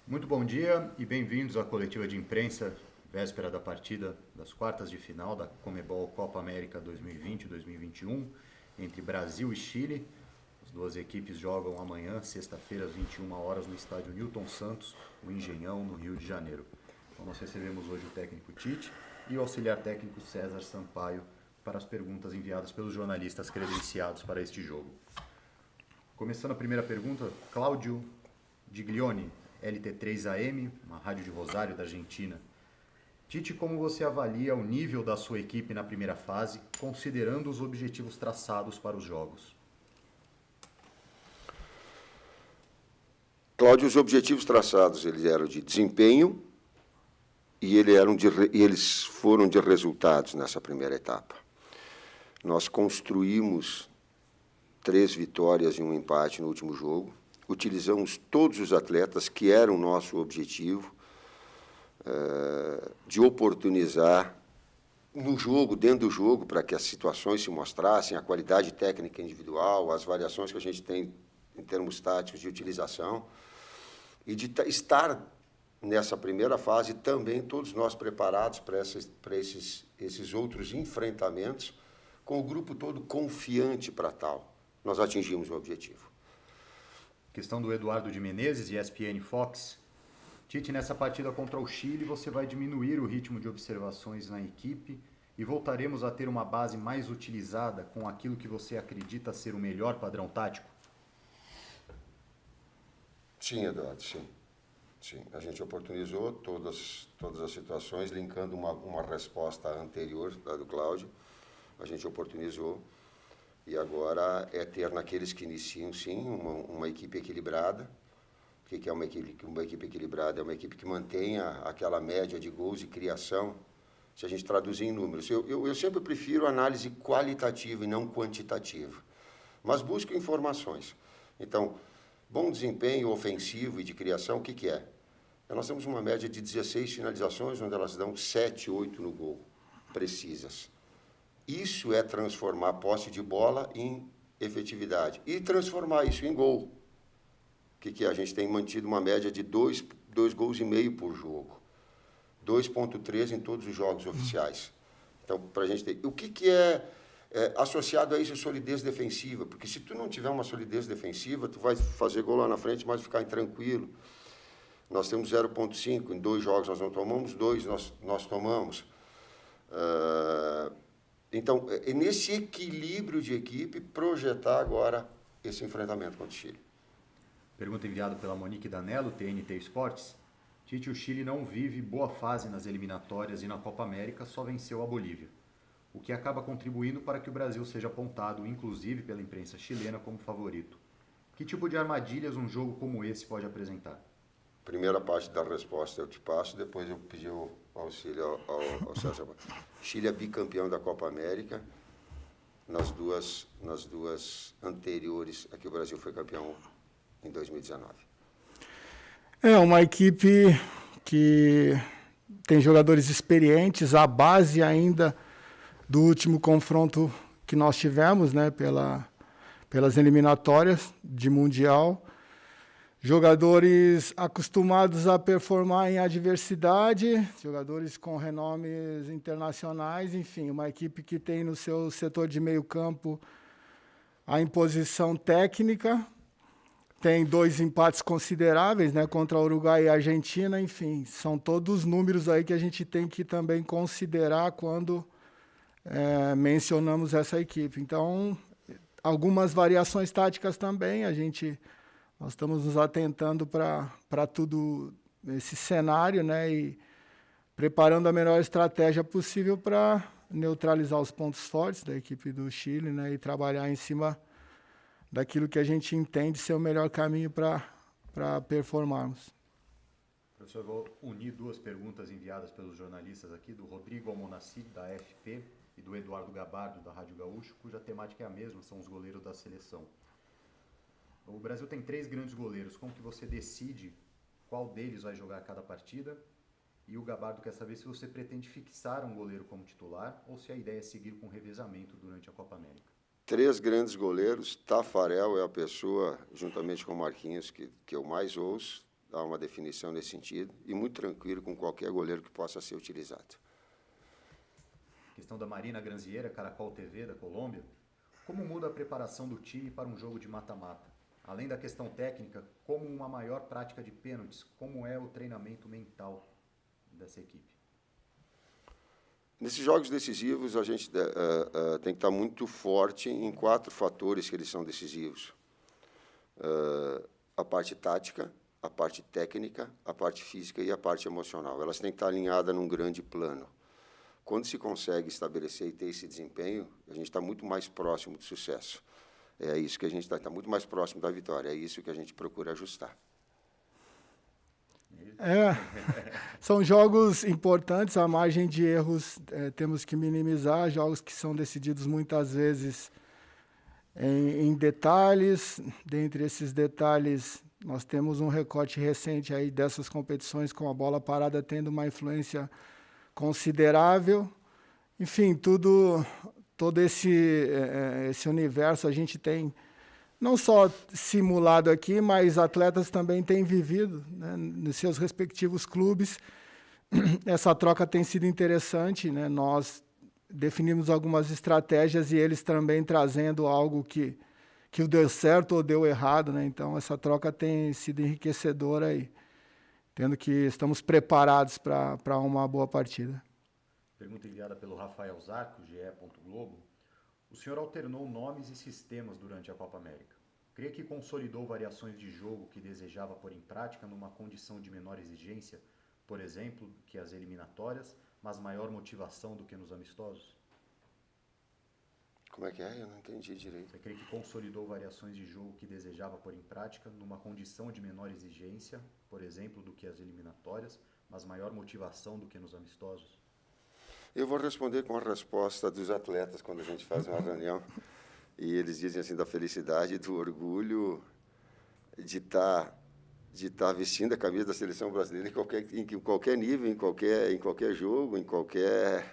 Muito bom dia e bem-vindos à coletiva de imprensa, véspera da partida das quartas de final da Conmebol Copa América 2020-2021, entre Brasil e Chile. As duas equipes jogam amanhã, sexta-feira, às 21 horas, no estádio Newton Santos, o Engenhão, no Rio de Janeiro. Então nós recebemos hoje o técnico Tite e o auxiliar técnico César Sampaio para as perguntas enviadas pelos jornalistas credenciados para este jogo. Começando a primeira pergunta, Cláudio Diglione, LT3AM, uma rádio de Rosário, da Argentina. Tite, como você avalia o nível da sua equipe na primeira fase, considerando os objetivos traçados para os jogos? Cláudio, os objetivos traçados eles eram de desempenho e eles foram de resultados nessa primeira etapa. Nós construímos 3 vitórias e um empate no último jogo. Utilizamos todos os atletas, que era o nosso objetivo, de oportunizar no jogo, dentro do jogo, para que as situações se mostrassem, a qualidade técnica individual, as variações que a gente tem em termos táticos de utilização, e de estar nessa primeira fase também todos nós preparados para esses outros enfrentamentos, com o grupo todo confiante para tal. Nós atingimos o objetivo. Questão do Eduardo de Menezes, ESPN Fox. Tite, nessa partida contra o Chile, você vai diminuir o ritmo de observações na equipe e voltaremos a ter uma base mais utilizada com aquilo que você acredita ser o melhor padrão tático? Sim, Eduardo, sim. Sim, a gente oportunizou todas as situações, linkando uma resposta anterior, da do Cláudio. A gente oportunizou. E agora é ter naqueles que iniciam, sim, uma equipe equilibrada. O que é uma equipe equilibrada? É uma equipe que mantenha aquela média de gols e criação, se a gente traduzir em números. Eu sempre prefiro análise qualitativa e não quantitativa, mas busco informações. Então, bom desempenho ofensivo e de criação, o que é? Nós temos uma média de 16 finalizações, onde elas dão 7, 8 no gol, precisas. Isso é transformar a posse de bola em efetividade e transformar isso em gol. O que é? A gente tem mantido uma média de 2 gols e meio por jogo. 2,3 em todos os jogos oficiais. Então, para a gente ter... O que é associado a isso? Solidez defensiva. Porque se tu não tiver uma solidez defensiva, tu vai fazer gol lá na frente, mas ficar intranquilo. Nós temos 0,5. Em 2 jogos nós não tomamos, 2 nós tomamos. Então, é nesse equilíbrio de equipe, projetar agora esse enfrentamento contra o Chile. Pergunta enviada pela Monique Danello, TNT Esportes. Tite, o Chile não vive boa fase nas eliminatórias e na Copa América, só venceu a Bolívia, o que acaba contribuindo para que o Brasil seja apontado, inclusive pela imprensa chilena, como favorito. Que tipo de armadilhas um jogo como esse pode apresentar? Primeira parte da resposta eu te passo, depois eu pedi o auxílio ao César. Chile é bicampeão da Copa América, nas duas anteriores a que o Brasil foi campeão em 2019. É uma equipe que tem jogadores experientes, a base ainda do último confronto que nós tivemos, né, pelas eliminatórias de Mundial. Jogadores acostumados a performar em adversidade, jogadores com renomes internacionais, enfim, uma equipe que tem no seu setor de meio campo a imposição técnica, tem 2 empates consideráveis, né, contra Uruguai e Argentina, enfim, são todos números aí que a gente tem que também considerar quando mencionamos essa equipe. Então, algumas variações táticas também, nós estamos nos atentando para tudo esse cenário, né, e preparando a melhor estratégia possível para neutralizar os pontos fortes da equipe do Chile, né, e trabalhar em cima daquilo que a gente entende ser o melhor caminho para performarmos. Professor, vou unir 2 perguntas enviadas pelos jornalistas aqui, do Rodrigo Almonacid, da AFP, e do Eduardo Gabardo, da Rádio Gaúcho, cuja temática é a mesma, são os goleiros da seleção. O Brasil tem 3 grandes goleiros. Como que você decide qual deles vai jogar cada partida? E o Gabardo quer saber se você pretende fixar um goleiro como titular ou se a ideia é seguir com revezamento durante a Copa América. 3 grandes goleiros. Tafarel é a pessoa, juntamente com o Marquinhos, que eu mais ouço. dar uma definição nesse sentido, e muito tranquilo com qualquer goleiro que possa ser utilizado. Questão da Marina Granziera, Caracol TV, da Colômbia. Como muda a preparação do time para um jogo de mata-mata? Além da questão técnica, como uma maior prática de pênaltis, como é o treinamento mental dessa equipe? Nesses jogos decisivos, a gente tem que estar muito forte em 4 fatores que eles são decisivos. A parte tática, a parte técnica, a parte física e a parte emocional. Elas têm que estar alinhadas num grande plano. Quando se consegue estabelecer e ter esse desempenho, a gente está muito mais próximo do sucesso. É isso que a gente está muito mais próximo da vitória. É isso que a gente procura ajustar. São jogos importantes, a margem de erros temos que minimizar, jogos que são decididos muitas vezes em detalhes. Dentre esses detalhes, nós temos um recorte recente aí dessas competições com a bola parada tendo uma influência considerável. Enfim, todo esse universo a gente tem não só simulado aqui, mas atletas também têm vivido, né, nos seus respectivos clubes. Essa troca tem sido interessante, né? Nós definimos algumas estratégias e eles também trazendo algo que deu certo ou deu errado, né? Então, essa troca tem sido enriquecedora aí, tendo que estamos preparados para uma boa partida. Pergunta enviada pelo Rafael Zarco, GE. Globo. O senhor alternou nomes e sistemas durante a Copa América. Creio que consolidou variações de jogo que desejava pôr em prática numa condição de menor exigência, por exemplo, que as eliminatórias, mas maior motivação do que nos amistosos? Como é que é? Eu não entendi direito. Você crê que consolidou variações de jogo que desejava pôr em prática numa condição de menor exigência, por exemplo, do que as eliminatórias, mas maior motivação do que nos amistosos? Eu vou responder com a resposta dos atletas quando a gente faz uma reunião. E eles dizem assim, da felicidade e do orgulho de estar vestindo a camisa da seleção brasileira em qualquer nível, em qualquer jogo, em qualquer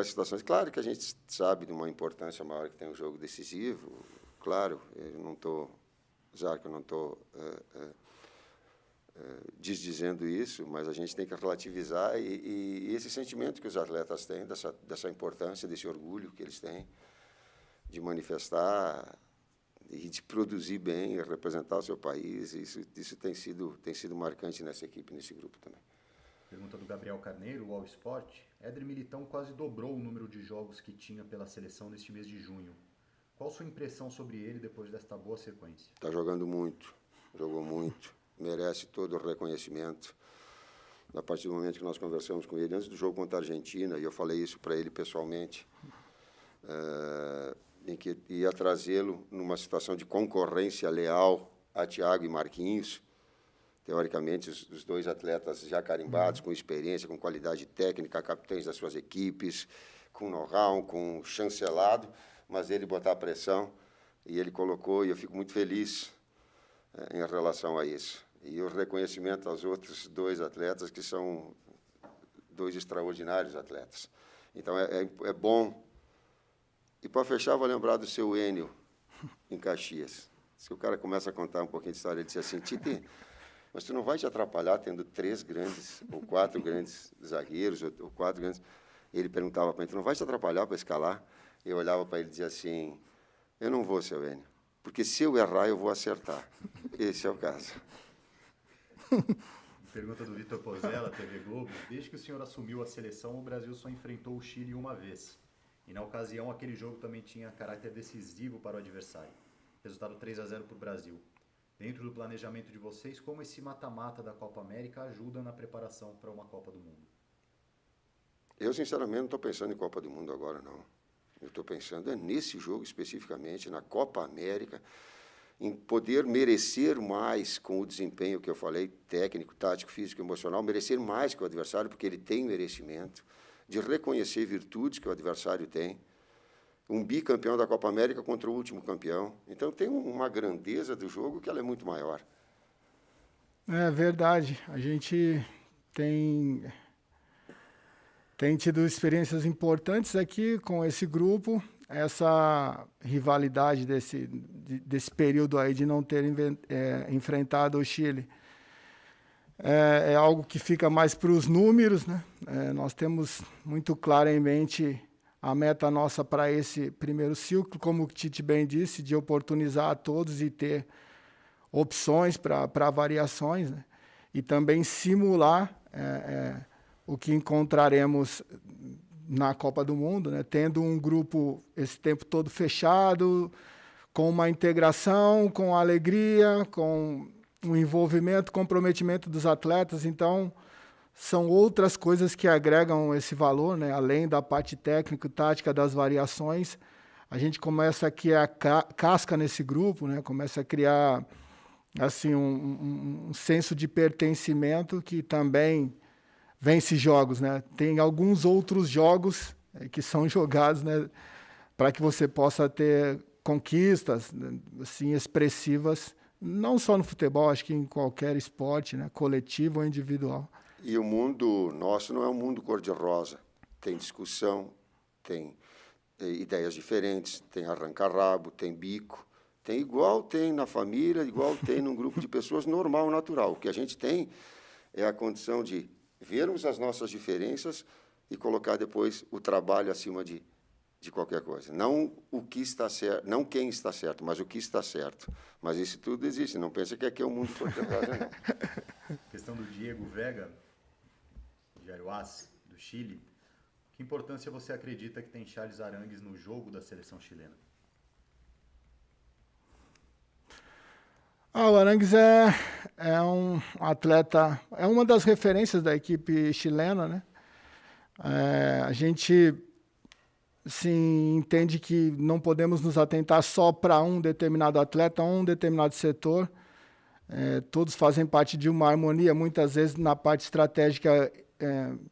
situação. Claro que a gente sabe de uma importância maior que tem um jogo decisivo. Claro, eu não estou desdizendo isso, mas a gente tem que relativizar e esse sentimento que os atletas têm, dessa importância, desse orgulho que eles têm de manifestar e de produzir bem e representar o seu país, isso tem sido marcante nessa equipe, nesse grupo também. Pergunta do Gabriel Carneiro, UOL Sport. Éder Militão quase dobrou o número de jogos que tinha pela seleção neste mês de junho. Qual sua impressão sobre ele depois desta boa sequência? Está jogando muito, jogou muito, merece todo o reconhecimento. A partir do momento que nós conversamos com ele, antes do jogo contra a Argentina, e eu falei isso para ele pessoalmente, em que ia trazê-lo numa situação de concorrência leal a Thiago e Marquinhos, teoricamente os 2 atletas já carimbados, com experiência, com qualidade técnica, capitães das suas equipes, com know-how, com chancelado, mas ele botar a pressão, e ele colocou, e eu fico muito feliz em relação a isso. E o reconhecimento aos outros 2 atletas, que são 2 extraordinários atletas. Então, é bom. E, para fechar, vou lembrar do seu Enio, em Caxias. Se o cara começa a contar um pouquinho de história, ele disse assim, Tite, mas tu não vai te atrapalhar tendo 3 grandes, ou 4 grandes zagueiros, ou 4 grandes... Ele perguntava para mim, tu não vai te atrapalhar para escalar? Eu olhava para ele e dizia assim, eu não vou, seu Enio, porque se eu errar, eu vou acertar. Esse é o caso. Pergunta do Vitor Pozella, TV Globo. Desde que o senhor assumiu a seleção, o Brasil só enfrentou o Chile uma vez. E, na ocasião, aquele jogo também tinha caráter decisivo para o adversário. Resultado 3-0 para o Brasil. Dentro do planejamento de vocês, como esse mata-mata da Copa América ajuda na preparação para uma Copa do Mundo? Eu, sinceramente, não estou pensando em Copa do Mundo agora, não. Eu estou pensando nesse jogo especificamente, na Copa América, em poder merecer mais com o desempenho que eu falei, técnico, tático, físico, emocional, merecer mais que o adversário, porque ele tem merecimento, de reconhecer virtudes que o adversário tem, um bicampeão da Copa América contra o último campeão. Então, tem uma grandeza do jogo que ela é muito maior. É verdade. A gente tem tido experiências importantes aqui com esse grupo. Essa rivalidade desse período aí de não ter enfrentado o Chile é algo que fica mais para os números, né? Nós temos muito claro em mente a meta nossa para esse primeiro ciclo, como o Tite bem disse, de oportunizar a todos e ter opções para variações, né? E também simular o que encontraremos na Copa do Mundo, né? Tendo um grupo esse tempo todo fechado, com uma integração, com alegria, com um envolvimento, comprometimento dos atletas. Então, são outras coisas que agregam esse valor, né? Além da parte técnica e tática das variações. A gente começa a criar casca nesse grupo, né? Começa a criar assim, um senso de pertencimento que também vence jogos, né? Tem alguns outros jogos que são jogados, né? Para que você possa ter conquistas, né? Assim, expressivas, não só no futebol, acho que em qualquer esporte, né? Coletivo ou individual. E o mundo nosso não é um mundo cor-de-rosa. Tem discussão, tem ideias diferentes, tem arranca-rabo, tem bico. Tem igual tem na família, igual tem num grupo de pessoas normal, natural. O que a gente tem é a condição de vermos as nossas diferenças e colocar depois o trabalho acima de qualquer coisa. Não o que está certo, não quem está certo, mas o que está certo. Mas isso tudo existe. Não pensa que aqui é o mundo cor-de-rosa, não. Questão do Diego Vega, de Aruás, do Chile. Que importância você acredita que tem Charles Arangues no jogo da seleção chilena? O Arangues é um atleta, é uma das referências da equipe chilena, né? A gente entende que não podemos nos atentar só para um determinado atleta, um determinado setor. Todos fazem parte de uma harmonia. Muitas vezes, na parte estratégica,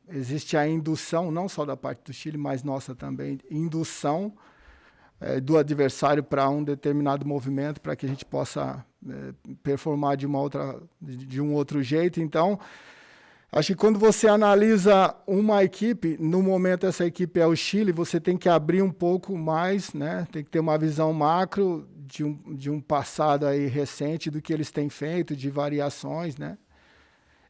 existe a indução, não só da parte do Chile, mas nossa também, indução do adversário para um determinado movimento, para que a gente possa performar de um outro jeito. Então, acho que quando você analisa uma equipe, no momento essa equipe é o Chile, você tem que abrir um pouco mais, né? Tem que ter uma visão macro de um passado aí recente, do que eles têm feito, de variações, né?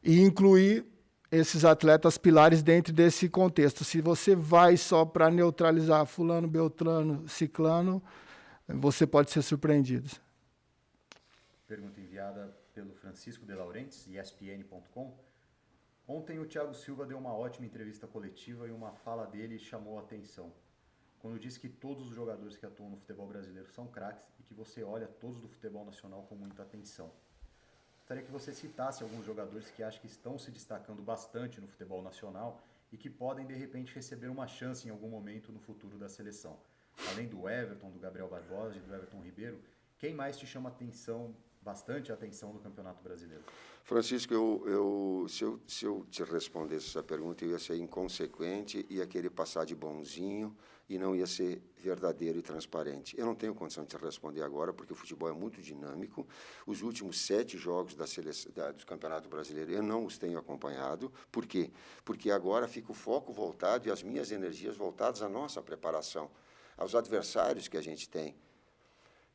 E incluir esses atletas pilares dentro desse contexto. Se você vai só para neutralizar fulano, beltrano, ciclano, você pode ser surpreendido. Pergunta enviada pelo Francisco de Laurentiis, ESPN.com. Ontem o Thiago Silva deu uma ótima entrevista coletiva e uma fala dele chamou a atenção. Quando disse que todos os jogadores que atuam no futebol brasileiro são craques e que você olha todos do futebol nacional com muita atenção. Gostaria que você citasse alguns jogadores que acha que estão se destacando bastante no futebol nacional e que podem, de repente, receber uma chance em algum momento no futuro da seleção. Além do Everton, do Gabriel Barbosa e do Everton Ribeiro, quem mais te chama bastante atenção no Campeonato Brasileiro? Francisco, se eu te respondesse essa pergunta, eu ia ser inconsequente, ia querer passar de bonzinho e não ia ser verdadeiro e transparente. Eu não tenho condição de te responder agora, porque o futebol é muito dinâmico. Os últimos 7 jogos do Campeonato Brasileiro eu não os tenho acompanhado. Por quê? Porque agora fica o foco voltado e as minhas energias voltadas à nossa preparação, aos adversários que a gente tem.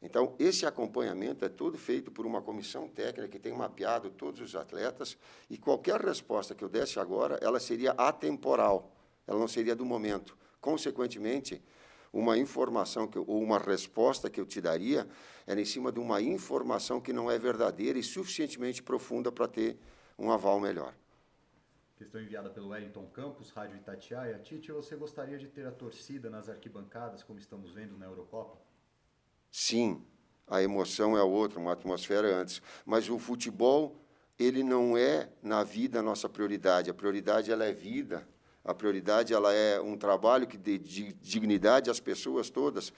Então, esse acompanhamento é todo feito por uma comissão técnica que tem mapeado todos os atletas, e qualquer resposta que eu desse agora, ela seria atemporal, ela não seria do momento. Consequentemente, uma informação ou uma resposta que eu te daria era em cima de uma informação que não é verdadeira e suficientemente profunda para ter um aval melhor. Questão enviada pelo Wellington Campos, Rádio Itatiaia. Tite, você gostaria de ter a torcida nas arquibancadas, como estamos vendo na Eurocopa? Sim, a emoção é outra, uma atmosfera antes. Mas o futebol, ele não é, na vida, a nossa prioridade. A prioridade, ela é vida. A prioridade, ela é um trabalho que dê dignidade às pessoas todas.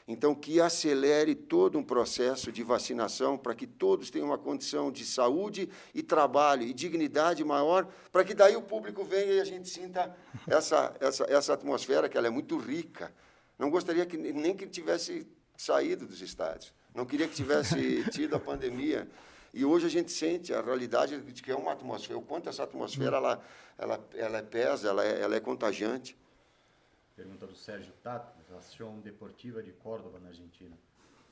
Então, que acelere todo um processo de vacinação para que todos tenham uma condição de saúde e trabalho e dignidade maior, para que daí o público venha e a gente sinta essa atmosfera, que ela é muito rica. Não gostaria nem que tivesse saído dos estádios. Não queria que tivesse tido a pandemia. E hoje a gente sente a realidade de que é uma atmosfera, o quanto essa atmosfera ela pesa, ela é contagiante. Pergunta do Sérgio Tato, Ação Deportiva de Córdoba, na Argentina.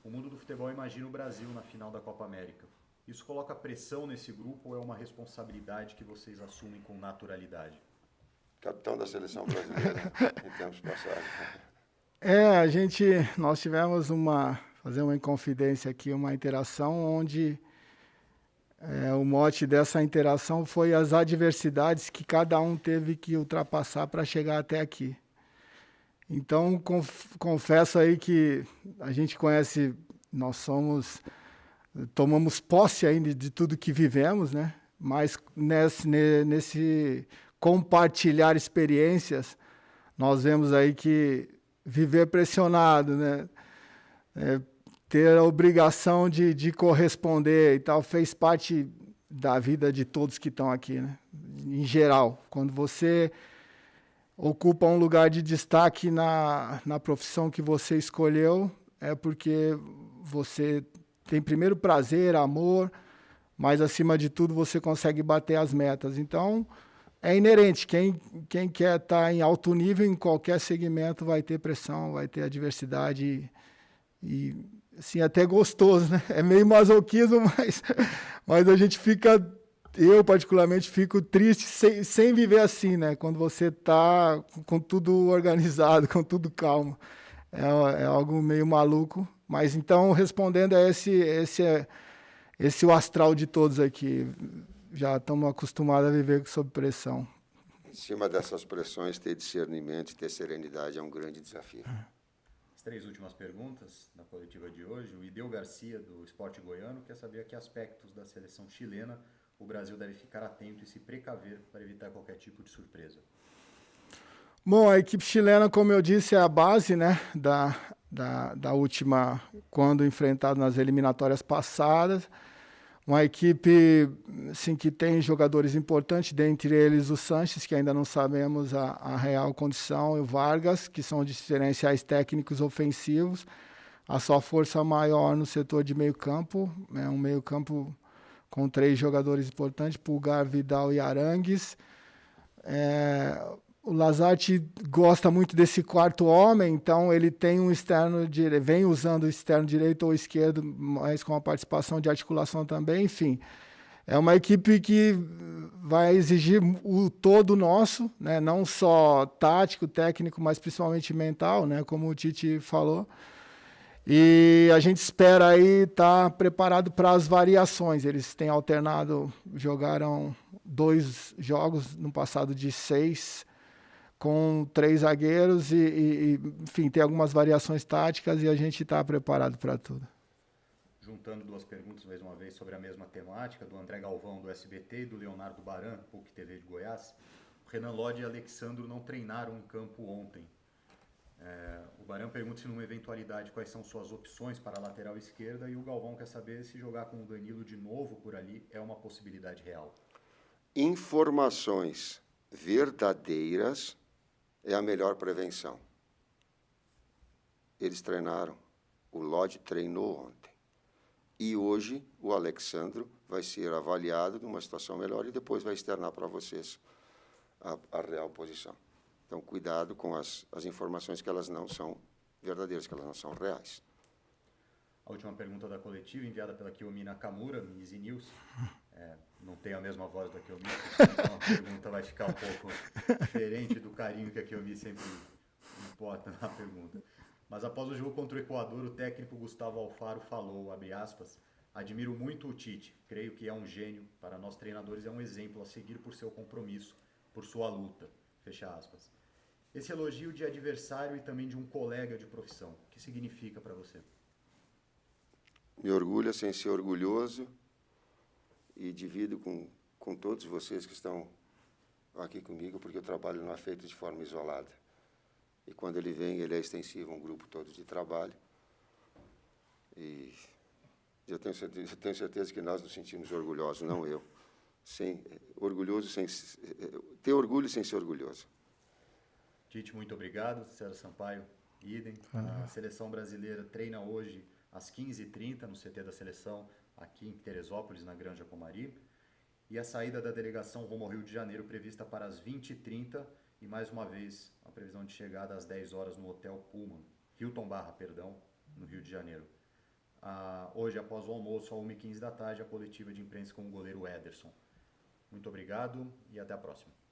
O mundo do futebol imagina o Brasil na final da Copa América. Isso coloca pressão nesse grupo ou é uma responsabilidade que vocês assumem com naturalidade? Capitão da seleção brasileira em tempos passados. Nós tivemos fazer uma inconfidência aqui, uma interação onde o mote dessa interação foi as adversidades que cada um teve que ultrapassar para chegar até aqui. Então, confesso aí que a gente conhece, tomamos posse ainda de tudo que vivemos, né? Mas nesse compartilhar experiências, nós vemos aí que viver pressionado, né? Ter a obrigação de corresponder e tal, fez parte da vida de todos que estão aqui, né? Em geral. Quando você ocupa um lugar de destaque na profissão que você escolheu, é porque você tem primeiro prazer, amor, mas acima de tudo você consegue bater as metas. Então, é inerente. Quem quer estar em alto nível em qualquer segmento vai ter pressão, vai ter adversidade e assim, até gostoso, né? É meio masoquismo, mas a gente eu particularmente fico triste sem viver assim, né? Quando você está com tudo organizado, com tudo calmo. É algo meio maluco. Mas então, respondendo a esse o astral de todos aqui. Já estamos acostumados a viver sob pressão. Em cima dessas pressões, ter discernimento e ter serenidade é um grande desafio. As 3 últimas perguntas da coletiva de hoje. O Ideu Garcia, do Esporte Goiano, quer saber a que aspectos da seleção chilena o Brasil deve ficar atento e se precaver para evitar qualquer tipo de surpresa. Bom, a equipe chilena, como eu disse, é a base, né, da última, quando enfrentado nas eliminatórias passadas. Uma equipe assim, que tem jogadores importantes, dentre eles o Sanches, que ainda não sabemos a real condição, e o Vargas, que são diferenciais técnicos ofensivos. A sua força maior no setor de meio campo, um meio campo com 3 jogadores importantes, Pulgar, Vidal e Arangues. O Lazarte gosta muito desse quarto homem, então ele tem um externo direito, vem usando o externo direito ou esquerdo, mas com a participação de articulação também, enfim. É uma equipe que vai exigir o todo nosso, né? Não só tático, técnico, mas principalmente mental, né? Como o Tite falou. E a gente espera aí estar preparado para as variações. Eles têm alternado, jogaram 2 jogos no passado de 6, com 3 zagueiros enfim, tem algumas variações táticas e a gente está preparado para tudo. Juntando 2 perguntas, mais uma vez, sobre a mesma temática, do André Galvão, do SBT, e do Leonardo Baran, PUC TV de Goiás. O Renan Lodge e Alexandro não treinaram em campo ontem. O Baran pergunta se, numa eventualidade, quais são suas opções para a lateral esquerda, e o Galvão quer saber se jogar com o Danilo de novo por ali é uma possibilidade real. Informações verdadeiras é a melhor prevenção. Eles treinaram, o Lodge treinou ontem. E hoje o Alexandro vai ser avaliado numa situação melhor e depois vai externar para vocês a real posição. Então, cuidado com as informações que elas não são verdadeiras, que elas não são reais. A última pergunta da coletiva, enviada pela Kiyomi Nakamura, no Easy News. Não tem a mesma voz da Kiyomi, então a pergunta vai ficar um pouco diferente do carinho que a Kiyomi sempre importa na pergunta. Mas após o jogo contra o Equador, o técnico Gustavo Alfaro falou, abre aspas, admiro muito o Tite, creio que é um gênio, para nós treinadores é um exemplo a seguir por seu compromisso, por sua luta, fecha aspas. Esse elogio de adversário e também de um colega de profissão, o que significa para você? Me orgulha sem ser orgulhoso e divido com todos vocês que estão aqui comigo, porque o trabalho não é feito de forma isolada. E quando ele vem, ele é extensivo a um grupo todo de trabalho. E eu tenho certeza que nós nos sentimos orgulhosos, não eu. Ter orgulho sem ser orgulhoso. Tite, muito obrigado. César Sampaio, idem. A seleção brasileira treina hoje às 15h30 no CT da seleção, aqui em Teresópolis, na Granja Comari. E a saída da delegação rumo ao Rio de Janeiro prevista para as 20h30 e, mais uma vez, a previsão de chegada às 10 horas no Hotel Pullman, Hilton Barra, perdão, no Rio de Janeiro. hoje, após o almoço, às 1h15 da tarde, a coletiva de imprensa com o goleiro Ederson. Muito obrigado e até a próxima.